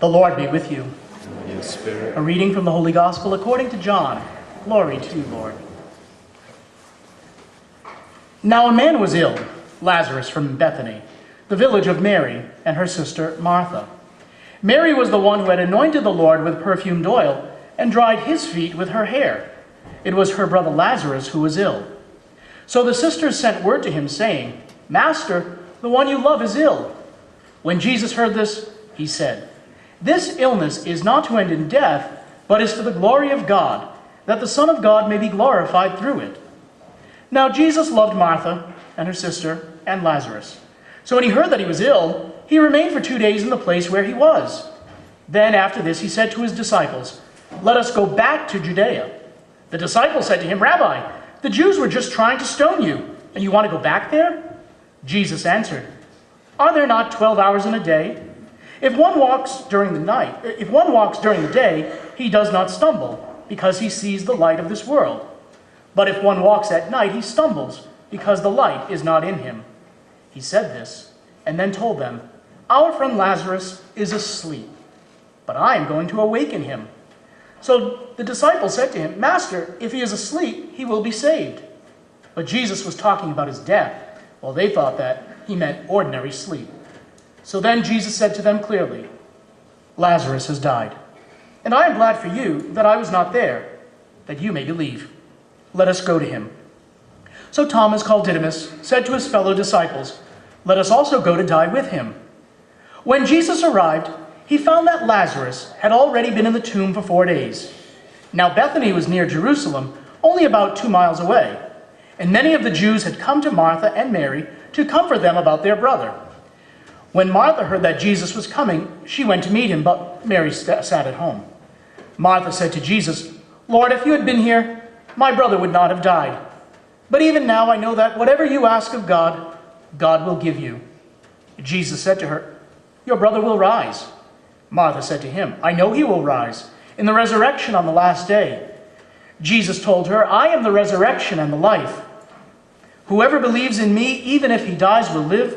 The Lord be with you. And your spirit. A reading from the Holy Gospel according to John. Glory to you, Lord. Now a man was ill, Lazarus from Bethany, the village of Mary and her sister Martha. Mary was the one who had anointed the Lord with perfumed oil and dried his feet with her hair. It was her brother Lazarus who was ill. So the sisters sent word to him, saying, "Master, the one you love is ill." When Jesus heard this, he said, "This illness is not to end in death, but is to the glory of God, that the Son of God may be glorified through it." Now Jesus loved Martha and her sister and Lazarus. So when he heard that he was ill, he remained for 2 days in the place where he was. Then after this he said to his disciples, "Let us go back to Judea." The disciples said to him, "Rabbi, the Jews were just trying to stone you, and you want to go back there?" Jesus answered, "Are there not 12 hours in a day? If one walks during the day, he does not stumble, because he sees the light of this world. But if one walks at night, he stumbles, because the light is not in him." He said this, and then told them, "Our friend Lazarus is asleep, but I am going to awaken him." So the disciples said to him, "Master, if he is asleep, he will be saved." But Jesus was talking about his death, while they thought that he meant ordinary sleep. So then Jesus said to them clearly, "Lazarus has died, and I am glad for you that I was not there, that you may believe. Let us go to him." So Thomas, called Didymus, said to his fellow disciples, "Let us also go to die with him." When Jesus arrived, he found that Lazarus had already been in the tomb for 4 days. Now Bethany was near Jerusalem, only about 2 miles away, and many of the Jews had come to Martha and Mary to comfort them about their brother. When Martha heard that Jesus was coming, she went to meet him, but Mary sat at home. Martha said to Jesus, "Lord, if you had been here, my brother would not have died. But even now I know that whatever you ask of God, God will give you." Jesus said to her, "Your brother will rise." Martha said to him, "I know he will rise in the resurrection on the last day." Jesus told her, "I am the resurrection and the life. Whoever believes in me, even if he dies, will live,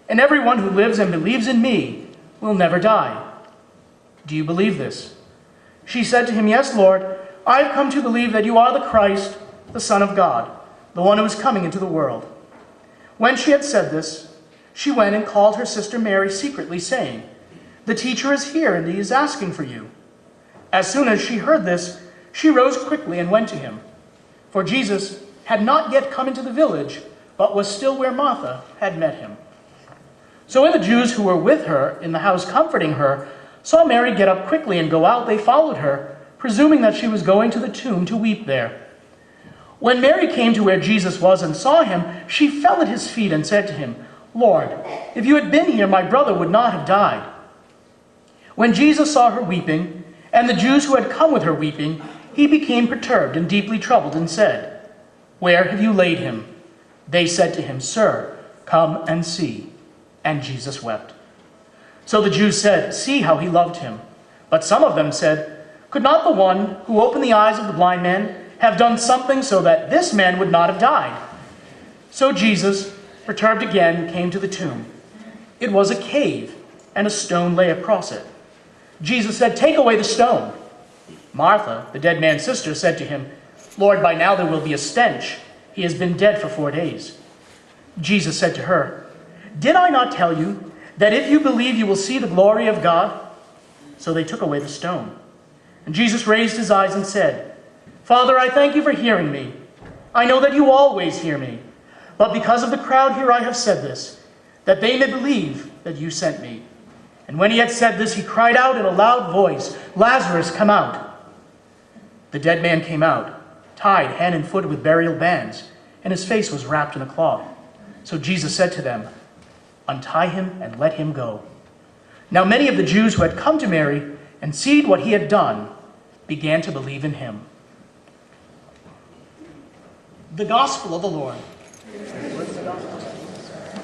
and everyone who lives and believes in me will never die. Do you believe this?" She said to him, "Yes, Lord, I have come to believe that you are the Christ, the Son of God, the one who is coming into the world." When she had said this, she went and called her sister Mary secretly, saying, "The teacher is here, and he is asking for you." As soon as she heard this, she rose quickly and went to him. For Jesus had not yet come into the village, but was still where Martha had met him. So when the Jews who were with her in the house comforting her saw Mary get up quickly and go out, they followed her, presuming that she was going to the tomb to weep there. When Mary came to where Jesus was and saw him, she fell at his feet and said to him, "Lord, if you had been here, my brother would not have died." When Jesus saw her weeping, and the Jews who had come with her weeping, he became perturbed and deeply troubled and said, "Where have you laid him?" They said to him, "Sir, come and see." And Jesus wept. So the Jews said, "See how he loved him." But some of them said, "Could not the one who opened the eyes of the blind man have done something so that this man would not have died?" So Jesus, perturbed again, came to the tomb. It was a cave, and a stone lay across it. Jesus said, "Take away the stone." Martha, the dead man's sister, said to him, "Lord, by now there will be a stench. He has been dead for 4 days." Jesus said to her, "Did I not tell you that if you believe you will see the glory of God?" So they took away the stone. And Jesus raised his eyes and said, "Father, I thank you for hearing me. I know that you always hear me. But because of the crowd here I have said this, that they may believe that you sent me." And when he had said this, he cried out in a loud voice, "Lazarus, come out." The dead man came out, tied hand and foot with burial bands, and his face was wrapped in a cloth. So Jesus said to them, "Untie him and let him go." Now many of the Jews who had come to Mary and seen what he had done began to believe in him. The Gospel of the Lord.